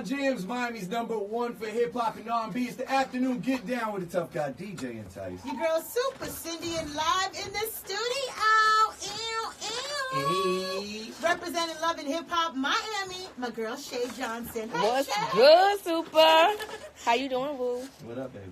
All Jams, Miami's #1 for hip hop and R&B. It's the afternoon get down with the tough guy DJ and Tice. Your girl Super Cindy and live in the studio. Hey. Representing Love and Hip Hop Miami, my girl Shay Johnson. Hey, What's Shay. good, Super? How you doing, Woo? What up, baby?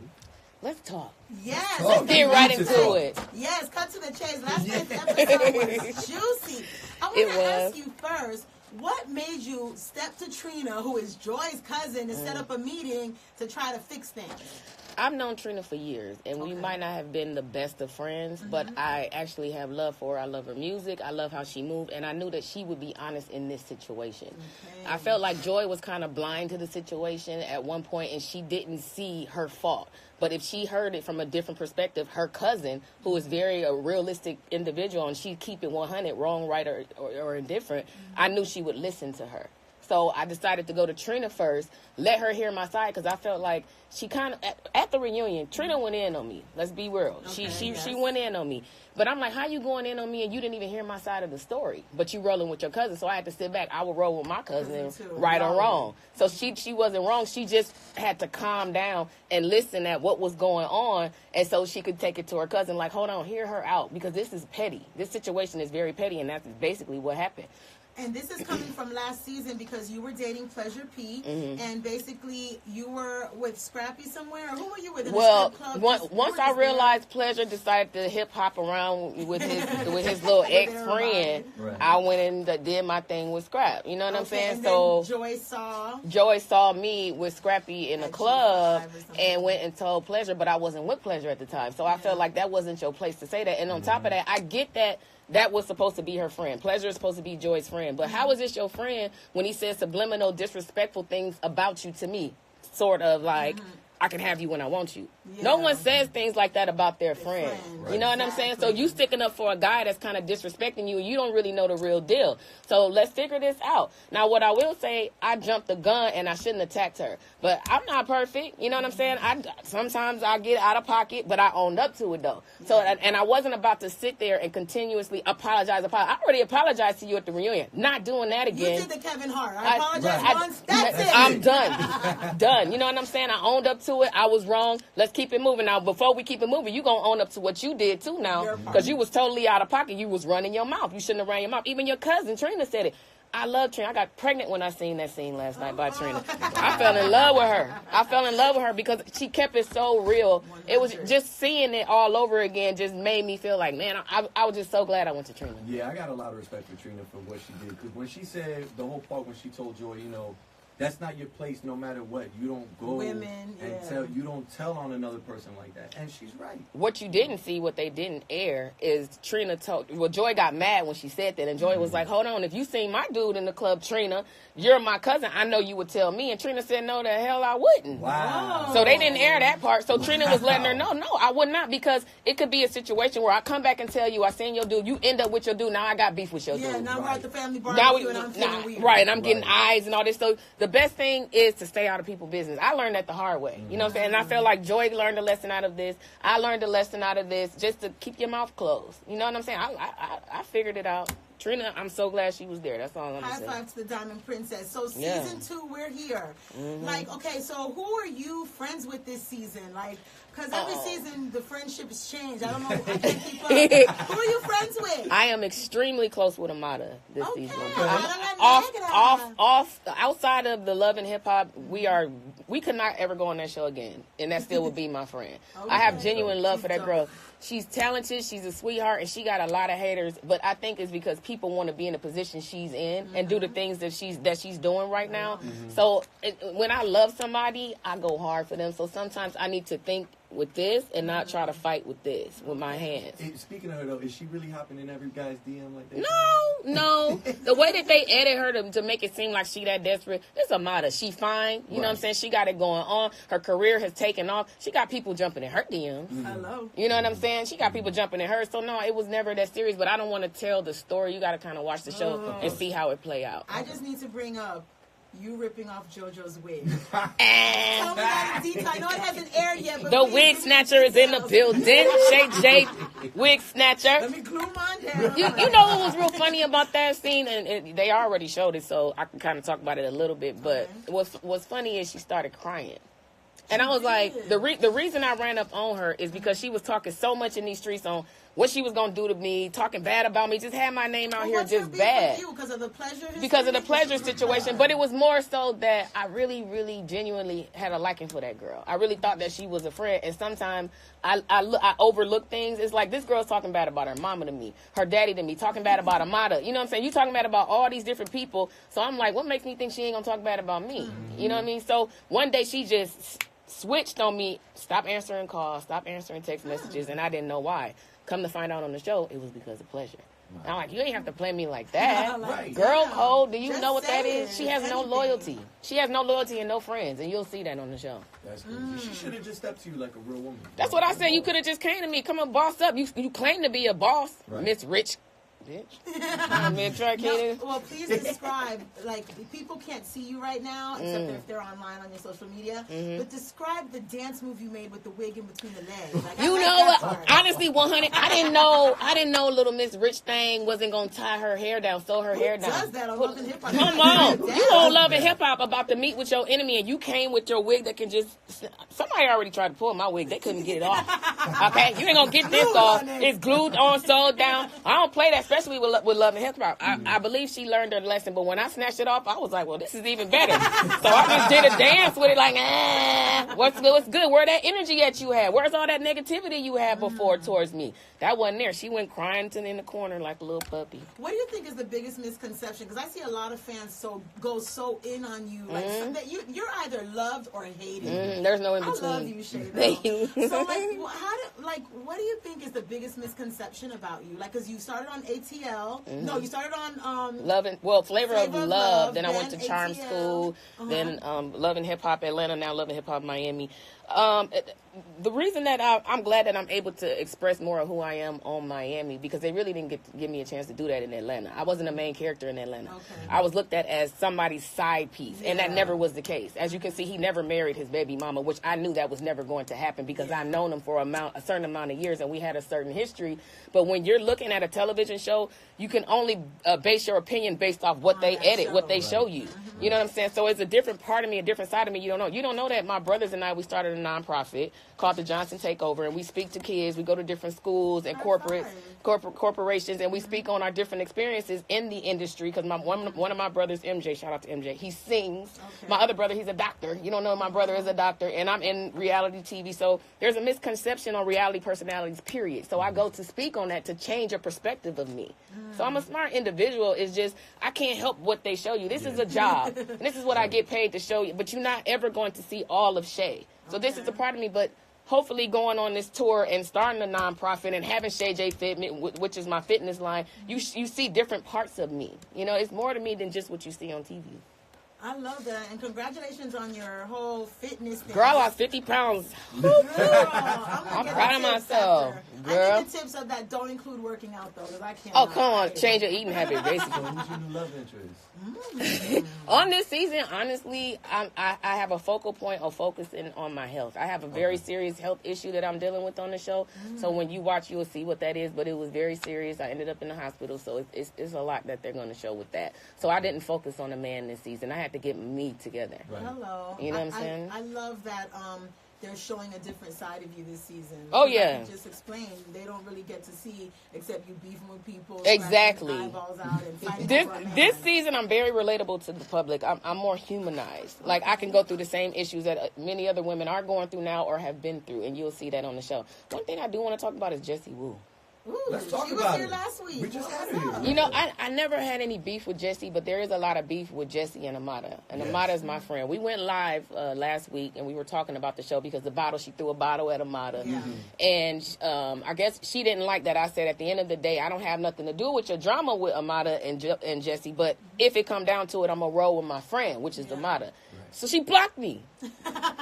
Let's talk. Yes. Let's get right into it. Yes, cut to the chase. Last night's episode was juicy. I want to ask you first, what made you step to Trina, who is Joy's cousin, to set up a meeting to try to fix things? I've known Trina for years, and we might not have been the best of friends, but I actually have love for her. I love her music. I love how she moved, and I knew that she would be honest in this situation. Okay. I felt like Joy was kind of blind to the situation at one point, and she didn't see her fault. But if she heard it from a different perspective, her cousin, who is very a realistic individual, and she keep it 100, wrong, right, or indifferent, I knew she would listen to her. So I decided to go to Trina first, let her hear my side, because I felt like she kind of, at the reunion, Trina went in on me. Let's be real. Okay, she went in on me. But I'm like, how you going in on me and you didn't even hear my side of the story? But you rolling with your cousin. So I had to sit back. I would roll with my cousin, right or wrong. So she wasn't wrong. She just had to calm down and listen at what was going on. And so she could take it to her cousin, like, hold on, hear her out. Because this is petty. This situation is very petty. And that's basically what happened. And this is coming from last season because you were dating Pleasure P, and basically you were with Scrappy somewhere. Or who were you with in the strip club? Once I realized Pleasure decided to hip hop around with his little ex friend, I went and did my thing with Scrap. You know what I'm saying? And so Joy saw me with Scrappy in the club and went and told Pleasure, but I wasn't with Pleasure at the time. So I felt like that wasn't your place to say that. And on top of that, I get that. That was supposed to be her friend. Pleasure is supposed to be Joy's friend. But how is this your friend when he says subliminal, disrespectful things about you to me? Sort of like, I can have you when I want you. Yeah. No one says things like that about their friend. Right. You know what I'm saying? So you sticking up for a guy that's kind of disrespecting you and you don't really know the real deal. So let's figure this out. Now, what I will say, I jumped the gun and I shouldn't have attacked her. But I'm not perfect. You know what I'm saying? Sometimes I get out of pocket, but I owned up to it, though. So, and I wasn't about to sit there and continuously apologize. I already apologized to you at the reunion. Not doing that again. You did the Kevin Hart. I apologize once. That's it. I'm done. Done. You know what I'm saying? I owned up to it. I was wrong. Let's keep it moving. Now, before we keep it moving, you going to own up to what you did, too, now. Because you was totally out of pocket. You was running your mouth. You shouldn't have ran your mouth. Even your cousin, Trina, said it. I love Trina. I got pregnant when I seen that scene last night by Trina. I fell in love with her. Because she kept it so real. 100. It was just seeing it all over again just made me feel like, man, I was just so glad I went to Trina. Yeah, I got a lot of respect for Trina for what she did. Because when she said the whole part when she told Joy, you know, that's not your place no matter what. You don't go you don't tell on another person like that. And she's right. What you didn't see, what they didn't air, is Trina told... Well, Joy got mad when she said that. And Joy was like, hold on. If you seen my dude in the club, Trina, you're my cousin. I know you would tell me. And Trina said, no, the hell I wouldn't. Wow. So they didn't air that part. So Trina was letting her know, no, I would not. Because it could be a situation where I come back and tell you I seen your dude. You end up with your dude. Now I got beef with your dude. Yeah, now we're at the family barbecue and I'm feeling weird. Right, and I'm getting eyes and all this. So the best thing is to stay out of people's business. I learned that the hard way. You know what I'm saying? And I feel like Joy learned a lesson out of this. I learned a lesson out of this, just to keep your mouth closed. You know what I'm saying? I figured it out. Trina, I'm so glad she was there. That's all I'm saying. High five to the Diamond Princess. So season 2, we're here. Like, okay, so who are you friends with this season? Like, because every season the friendships change. I don't know. I can't keep up. Who are you friends with? I am extremely close with Amara this season. Outside of the Love and Hip Hop, we could not ever go on that show again, and that still would be my friend. I have genuine love for that girl. She's talented, she's a sweetheart, and she got a lot of haters, but I think it's because people want to be in the position she's in and do the things that she's doing right now. So when I love somebody, I go hard for them. So sometimes I need to think with this and not try to fight with this with my hands. Hey, speaking of her though, is she really hopping in every guy's DM like that? No. The way that they edit her to make it seem like she that desperate, it's Amara. She fine. You know what I'm saying? She got it going on. Her career has taken off. She got people jumping in her DMs. Hello. You know what I'm saying? She got people jumping in her. So no, it was never that serious. But I don't want to tell the story. You got to kind of watch the show and see how it play out. I just need to bring up you ripping off Jojo's wig. Tell me that in detail. I know it hasn't aired yet, but the wig snatcher is in the building. Shay J, wig snatcher. Let me glue mine down. You know what was real funny about that scene, and they already showed it, so I can kind of talk about it a little bit. But what's funny is she started crying. And I was like, the reason I ran up on her is because she was talking so much in these streets on what she was going to do to me, talking bad about me, just had my name out here just bad. Because of the pleasure? Because of the pleasure situation. But it was more so that I really, really genuinely had a liking for that girl. I really thought that she was a friend. And sometimes I overlook things. It's like this girl's talking bad about her mama to me, her daddy to me, talking bad about Amara. You know what I'm saying? You talking bad about all these different people. So I'm like, what makes me think she ain't going to talk bad about me? You know what I mean? So one day she just switched on me, stop answering calls, stop answering text messages, and I didn't know why. Come to find out on the show, it was because of pleasure. Right. I'm like, you ain't have to play me like that. Right. Girl code, do you Just know what that saying. is? She has no loyalty. She has no loyalty and no friends, and you'll see that on the show. That's crazy. She should have just stepped to you like a real woman. That's what I said. You could have just came to me. Come on, boss up. You claim to be a boss, right. Miss Rich. Bitch. Well, please describe, like, people can't see you right now, except if they're online on your social media, but describe the dance move you made with the wig in between the legs. Like, you know what? Honestly, 100, I didn't know little Miss Rich thing wasn't going to tie her hair down, sew her hair down. Does that on Love and Hip Hop? Come on. You on Love and Hip Hop about to meet with your enemy, and you came with your wig that can just, somebody already tried to pull my wig. They couldn't get it off. Okay? You ain't going to get this off. It's glued on, sewed down. I don't play that, especially with Love and Hip Hop. I believe she learned her lesson, but when I snatched it off, I was like, well, this is even better. So I just did a dance with it like, what's good? Where that energy that you had? Where's all that negativity you had before towards me? That wasn't there. She went crying in the corner like a little puppy. What do you think is the biggest misconception? Because I see a lot of fans go so in on you. Like you're either loved or hated. There's no in between. I love you, Shay. Thank you. So what do you think is the biggest misconception about you? Like, because you started on ATL. No, you started on Flavor of Love. Then I went to Charm ATL. School. Then Love and Hip Hop Atlanta. Now Love and Hip Hop Miami. The reason that I'm glad that I'm able to express more of who I am on Miami, because they really didn't give me a chance to do that in Atlanta. I wasn't a main character in Atlanta. Okay. I was looked at as somebody's side piece, and that never was the case. As you can see, he never married his baby mama, which I knew that was never going to happen because I've known him for a certain amount of years, and we had a certain history. But when you're looking at a television show, you can only base your opinion based off what they edit, what they show you. You know what I'm saying? So it's a different part of me, a different side of me you don't know. You don't know that my brothers and I, we started a nonprofit called the Johnson Takeover, and we speak to kids. We go to different schools and corporations, and we speak on our different experiences in the industry. Because one of my brothers, MJ, shout out to MJ, he sings. Okay. My other brother, he's a doctor. You don't know my brother is a doctor, and I'm in reality TV. So there's a misconception on reality personalities, period. So I go to speak on that to change a perspective of me. So I'm a smart individual. It's just I can't help what they show you. This is a job. And this is what I get paid to show you. But you're not ever going to see all of Shay. So this is a part of me, but hopefully going on this tour and starting a nonprofit and having Shay J Fitness, which is my fitness line, you see different parts of me. You know, it's more to me than just what you see on TV. I love that, and congratulations on your whole fitness thing. Girl, I lost 50 pounds. Girl, I'm proud of myself. Girl. I think the tips of that don't include working out, though, because I can't. Oh, come on. Change your eating habit, basically. Who's your new love interest? On this season, honestly, I have a focal point of focusing on my health. I have a very serious health issue that I'm dealing with on the show. So when you watch, you will see what that is. But it was very serious. I ended up in the hospital, so it's a lot that they're going to show with that. So I didn't focus on a man this season. I had to get me together. Right. Hello. You know what I'm saying? I love that they're showing a different side of you this season. Oh, yeah. Like you just explained, they don't really get to see except you beefing with people. Exactly. Eyeballs out and fighting this season, I'm very relatable to the public. I'm more humanized. Like, I can go through the same issues that many other women are going through now or have been through, and you'll see that on the show. One thing I do want to talk about is Jessie Woo. Ooh, let's talk she about was here it. last week. We just had her here. You know, I never had any beef with Jessie, but there is a lot of beef with Jessie and Amara. And Amara is my friend. We went live last week, and we were talking about the show because she threw a bottle at Amara. Yeah. And I guess she didn't like that. I said, at the end of the day, I don't have nothing to do with your drama with Amara and Jessie, but if it come down to it, I'm going to roll with my friend, which is Amara. Right. So she blocked me.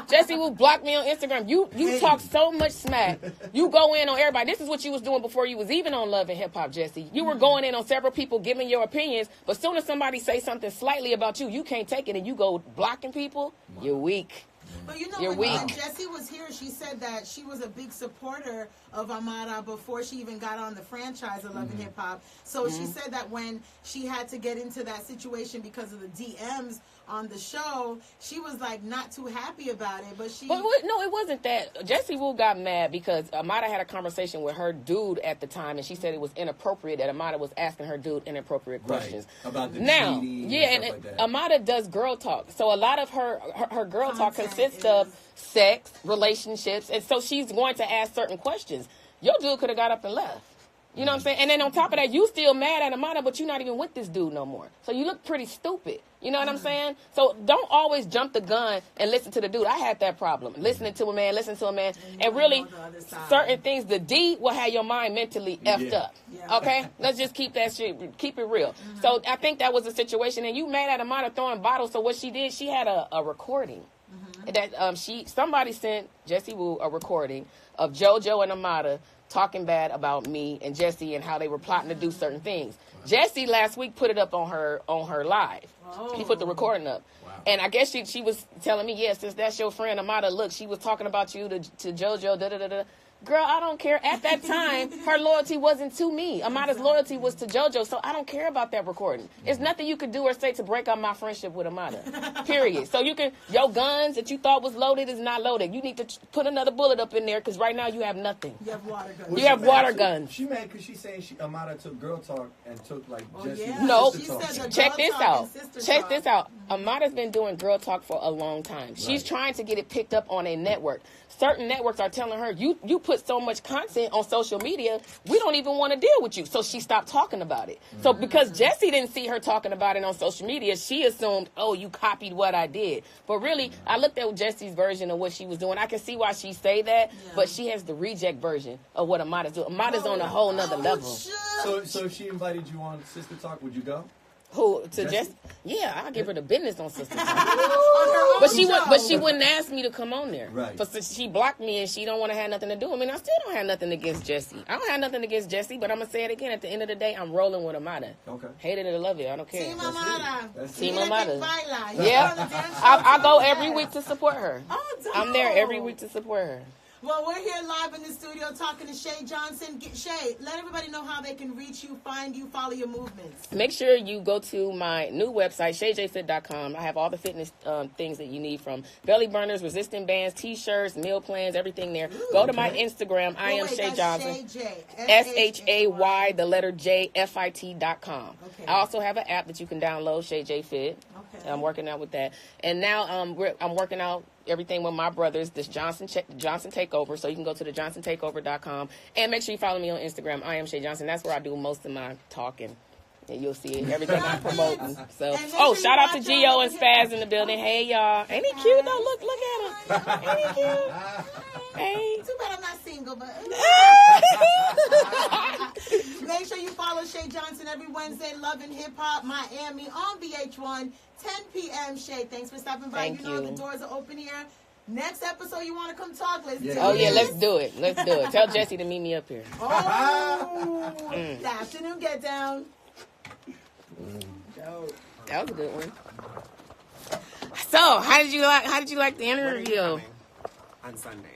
Jessie Woo blocked me on Instagram. You talk so much smack. You go in on everybody. This is what you was doing before you was even on Love and Hip Hop, Jessie. You were going in on several people, giving your opinions, but as soon as somebody say something slightly about you, you can't take it and you go blocking people. You're weak. But you know, when Jessie was here, she said that she was a big supporter of Amara before she even got on the franchise of Love and Hip Hop. So she said that when she had to get into that situation because of the DMs on the show, she was like not too happy about it. But no, it wasn't that. Jessie Woo got mad because Amara had a conversation with her dude at the time, and she said it was inappropriate that Amara was asking her dude inappropriate questions about the now. cheating And stuff like that. Amara does girl talk, so a lot of her girl talk consists of sex, relationships, and so she's going to ask certain questions. Your dude could have got up and left. You know what I'm saying? And then on top of that, you still mad at Amara, but you're not even with this dude no more. So you look pretty stupid. You know what I'm saying? So don't always jump the gun and listen to the dude. I had that problem. Listening to a man, and really certain things, the D will have your mind mentally effed up. Okay? Let's just keep that shit, keep it real. So I think that was a situation, and you mad at Amara throwing bottles. So what she did, she had a recording. That somebody sent Jessie Woo a recording of JoJo and Amara talking bad about me and Jessie and how they were plotting to do certain things. Jessie last week put it up on her live. She put the recording up. And I guess she was telling me, yes, since that's your friend Amara, look, she was talking about you to JoJo, da-da-da-da. Girl, I don't care. At that time, her loyalty wasn't to me. Amara's loyalty was to JoJo, so I don't care about that recording. There's nothing you could do or say to break up my friendship with Amara. Period. So your guns that you thought was loaded is not loaded. You need to put another bullet up in there because right now you have nothing. You have water guns. You have water guns. She mad because she's saying Amara took girl talk and took like Jessie. No, talk. check this out. Check this out. Amara's been doing girl talk for a long time. She's trying to get it picked up on a network. Certain networks are telling her, you put so much content on social media, we don't even want to deal with you. So she stopped talking about it. So because Jessie didn't see her talking about it on social media, she assumed, oh, you copied what I did. But really, I looked at Jessie's version of what she was doing. I can see why she say that, but she has the reject version of what Amara's doing. Amara's on a whole nother level. So if she invited you on Sister Talk, would you go? Who to Jessie? Yeah, I'll give her the business on Sister Talk. But she wouldn't ask me to come on there. Right. But she blocked me and she don't want to have nothing to do. I mean, I still don't have nothing against Jessie. I don't have nothing against Jessie, but I'm gonna say it again. At the end of the day, I'm rolling with Amara. Okay. Hate it or love it, I don't care. Team Amara. Team Amara. Yeah. I go every week to support her. Oh, I'm there every week to support her. Well, we're here live in the studio talking to Shay Johnson. Shay, let everybody know how they can reach you, find you, follow your movements. Make sure you go to my new website, shayjfit.com. I have all the fitness things that you need, from belly burners, resistant bands, T-shirts, meal plans, everything there. Go to my Instagram. I am Shay Johnson. SHAY, the letter J, FIT.com. Okay. I also have an app that you can download, Shay J Fit. Okay. I'm working out with that. And now I'm working out everything with my brothers, this Johnson Takeover. So you can go to the johnsontakeover.com and make sure you follow me on Instagram. I am Shay Johnson. That's where I do most of my talking. And you'll see it. Everything I'm promoting. So, shout out to Gio and Spaz in the building. Hey, y'all. Ain't he cute though? Look at him. Ain't he cute? Hey. Too bad I'm not single, but make sure you follow Shay Johnson every Wednesday. Love and Hip Hop Miami on VH1, 10 p.m. Shay, thanks for stopping by. Thank you. The doors are open here. Next episode, you want to come talk? Let's do it. Oh yeah, let's do it. Let's do it. Tell Jessie to meet me up here. The afternoon get down. That was a good one. So, how did you like the interview? On Sunday.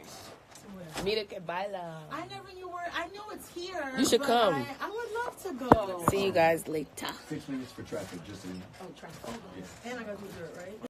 Mira que baila. I never knew where. I know it's here. You should come. I would love to go. See you guys later. 6 minutes for traffic, just so you know. Oh, traffic. And I got to do it, right?